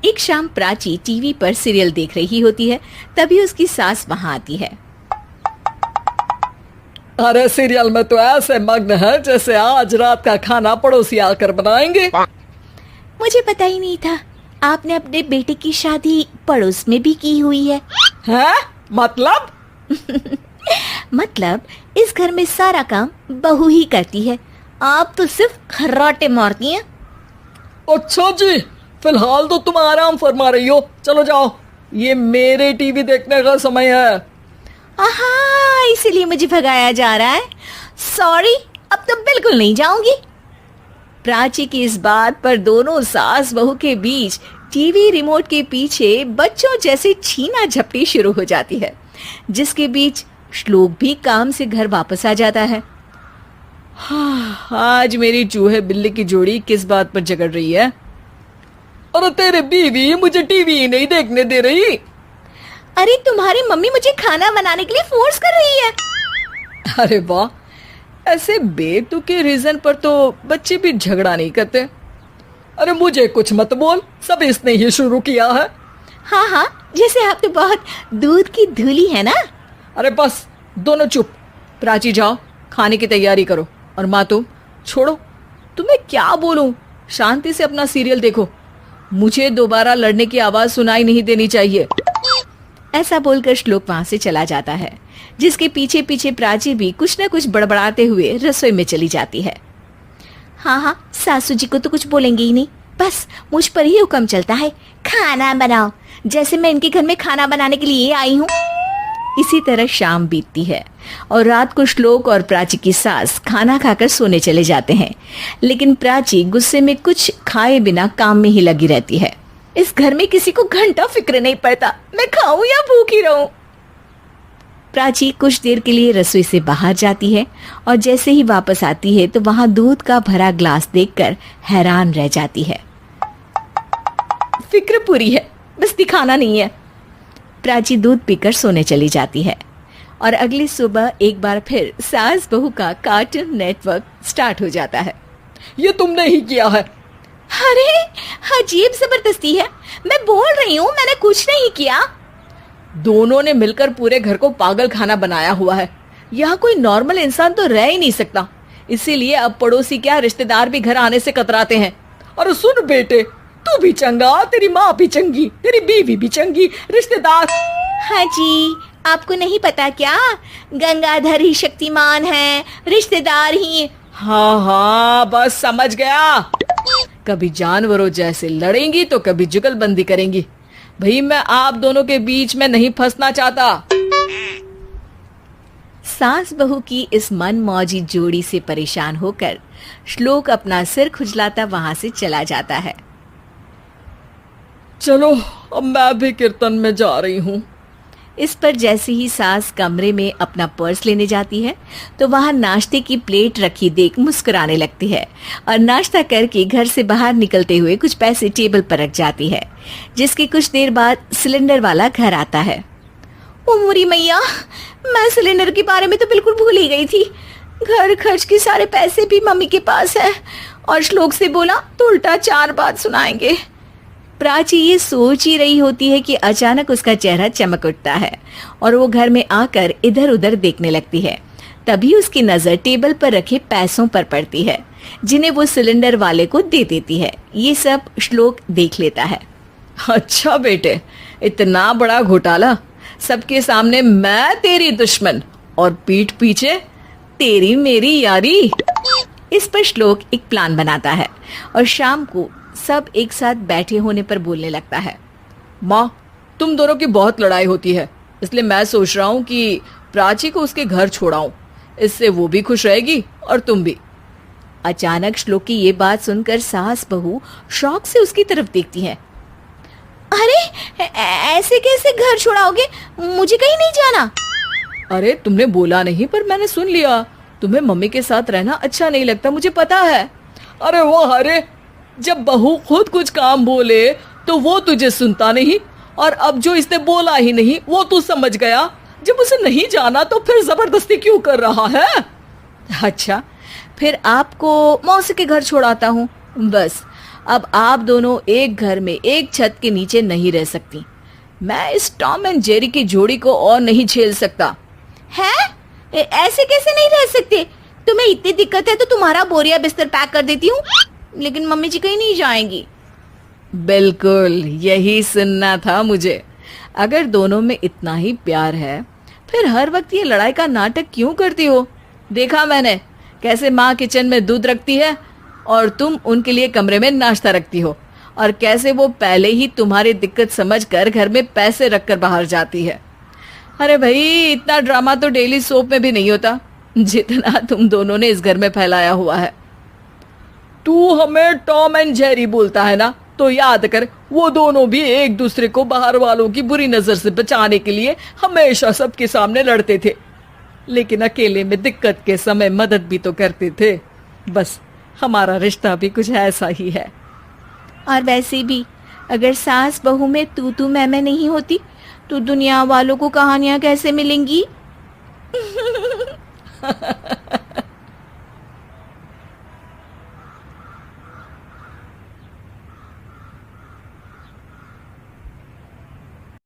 एक शाम प्राची टीवी पर सीरियल देख रही होती है। तभी उसकी सास वहां आती है। अरे सीरियल में तो ऐसे मग्न है जैसे आज रात का खाना पड़ोसी आकर बनाएंगे। मुझे पता ही नहीं था आपने अपने बेटे की शादी पड़ोस में भी की हुई है। हैं? मतलब? मतलब इस घर में सारा काम बहू ही करती है, आप तो सिर्फ खर्राटे मारती हैं। अच्छा जी, फिलहाल तो तुम आराम फरमा रही हो, चलो जाओ, ये मेरे टीवी देखने का समय है। आहा, इसीलिए मुझे भगाया जा रहा है। सॉरी, अब तो बिल्कुल नहीं जाऊंगी। प्राची की इस बात पर दोनों सास बहू के बीच टीवी रिमोट के पीछे बच्चों जैसे छीना झपटी शुरू हो जाती है, जिसके बीच श्लोक भी काम से घर वापस आ जाता है। आज मेरी चूहे बिल्ली की जोड़ी किस बात पर झगड़ रही है? अरे तेरे बीवी मुझे टीवी ही नहीं देखने दे रही। अरे तुम्हारी मम्मी मुझे खाना बनाने के लिए फोर्स कर रही है। अरे वाह, ऐसे बेतुके रीजन पर तो बच्चे भी झगड़ा नहीं करते। अरे मुझे कुछ मत बोल, सब इसने ही शुरू किया है। हाँ हाँ, जैसे आप तो बहुत दूध की धूली है ना। अरे बस, दोनों चुप। प्राची जाओ, खाने की तैयारी करो। और माँ तुम छोड़ो, तुम्हें क्या बोलूं, शांति से अपना सीरियल देखो, मुझे दोबारा लड़ने की आवाज सुनाई नहीं देनी चाहिए। ऐसा बोलकर श्लोक वहां से चला जाता है, जिसके पीछे पीछे प्राची भी कुछ न कुछ बड़बड़ाते हुए रसोई में चली जाती है। हाँ हाँ, सासू जी को तो कुछ बोलेंगे ही नहीं, बस मुझ पर ही हुक्म चलता है, खाना बनाओ, जैसे मैं इनके घर में खाना बनाने के लिए आई हूँ। इसी तरह शाम बीतती है और रात को श्लोक और प्राची की सास खाना खाकर सोने चले जाते हैं, लेकिन प्राची गुस्से में कुछ खाए बिना काम में ही लगी रहती है। इस घर में किसी को घंटा फिक्र नहीं पड़ता, मैं खाऊं या भूखी रहूं। प्राची कुछ देर के लिए रसोई से बाहर जाती है और जैसे ही वापस आती है तो वहां दूध का भरा ग्लास देखकर हैरान रह जाती है। फिक्र पूरी है, बस दिखाना नहीं है। प्राची दूध पीकर सोने चली जाती है और अगली सुबह एक बार फिर सास बहू का कार्टून नेटवर्क स्टार्ट हो जाता है। ये तुमने ही किया है। अरे अजीब जबरदस्ती है, मैं बोल रही हूँ मैंने कुछ नहीं किया। दोनों ने मिलकर पूरे घर को पागल खाना बनाया हुआ है। यहाँ कोई नॉर्मल इंसान तो रह ही नहीं सकता, इसीलिए अब पड़ोसी क्या रिश्तेदार भी घर आने से कतराते हैं। और सुन बेटे, तू भी चंगा, तेरी माँ भी चंगी, तेरी बीवी भी चंगी, रिश्तेदार। हाँ जी, आपको नहीं पता क्या, गंगाधर ही शक्तिमान है, रिश्तेदार ही। हाँ हाँ, बस समझ गया। कभी जानवरों जैसे लड़ेंगी तो कभी जुगलबंदी करेंगी। भाई मैं आप दोनों के बीच में नहीं फंसना चाहता। सास बहू की इस मनमौजी जोड़ी से परेशान होकर श्लोक अपना सिर खुजलाता वहां से चला जाता है। चलो अब मैं भी कीर्तन में जा रही हूँ। इस पर जैसे ही सास कमरे में अपना पर्स लेने जाती है तो वहां नाश्ते की प्लेट रखी देख मुस्कुराने लगती है और नाश्ता करके घर से बाहर निकलते हुए कुछ पैसे टेबल पर रख जाती है, जिसके कुछ देर बाद सिलेंडर वाला घर आता है। ओ मोरी मैया, मैं सिलेंडर के बारे में तो बिल्कुल भूल ही गई थी। घर खर्च के सारे पैसे भी मम्मी के पास है और श्लोक से बोला तो उल्टा 4 बात सुनाएंगे। प्राची ये सोच ही रही होती है कि अचानक उसका चेहरा चमक उठता है और वो घर में आकर इधर उधर देखने लगती है। तभी उसकी नजर टेबल पर रखे पैसों पर पड़ती है, जिन्हें वो सिलेंडर वाले को दे देती है। ये सब श्लोक देख लेता है। अच्छा बेटे, इतना बड़ा घोटाला, सबके सामने मैं तेरी दुश्मन और पीठ पीछे तेरी मेरी यारी। इस पर श्लोक एक प्लान बनाता है और शाम को सब एक साथ बैठे होने पर बोलने लगता है। माँ, तुम दोनों की बहुत लड़ाई होती है, इसलिए मैं सोच रहा हूँ कि प्राची को उसके घर छोड़ाऊं, इससे वो भी खुश रहेगी और तुम भी। अचानक श्लोक की ये बात सुनकर सास बहू शौक से उसकी तरफ देखती है। अरे ऐसे कैसे घर छोड़ाओगे, मुझे कहीं नहीं जाना। अरे तुमने बोला नहीं पर मैंने सुन लिया, तुम्हें मम्मी के साथ रहना अच्छा नहीं लगता, मुझे पता है। अरे वो अरे, जब बहू खुद कुछ काम बोले तो वो तुझे सुनता नहीं, और अब जो इसने बोला ही नहीं वो तू समझ गया। जब उसे नहीं जाना तो फिर जबरदस्ती क्यों कर रहा है? अच्छा, फिर आपको मौसी के घर छोड़ाता हूँ, बस अब आप दोनों एक घर में एक छत के नीचे नहीं रह सकती। मैं इस टॉम एंड जेरी की जोड़ी को और नहीं झेल सकता। है? ऐसे कैसे नहीं रह सकते? तुम्हें इतनी दिक्कत है तो तुम्हारा बोरिया बिस्तर पैक कर देती हूँ, लेकिन मम्मी जी कहीं नहीं जाएंगी। बिल्कुल यही सुनना था मुझे। अगर दोनों में इतना ही प्यार है फिर हर वक्त ये लड़ाई का नाटक क्यों करती हो? देखा मैंने कैसे माँ किचन में दूध रखती है और तुम उनके लिए कमरे में नाश्ता रखती हो, और कैसे वो पहले ही तुम्हारी दिक्कत समझकर घर में पैसे रखकर बाहर जाती है। अरे भाई, इतना ड्रामा तो डेली सोप में भी नहीं होता जितना तुम दोनों ने इस घर में फैलाया हुआ है। तू हमें टॉम एंड जेरी बोलता है ना, तो याद कर वो दोनों भी एक दूसरे को बाहर वालों की बुरी नजर से बचाने के लिए हमेशा सबके सामने लड़ते थे, लेकिन अकेले में दिक्कत के समय मदद भी तो करते थे। बस हमारा रिश्ता भी कुछ ऐसा ही है। और वैसे भी अगर सास बहू में तू मैं नहीं होती तो दुनिया वालों को कहानियां कैसे मिलेंगी?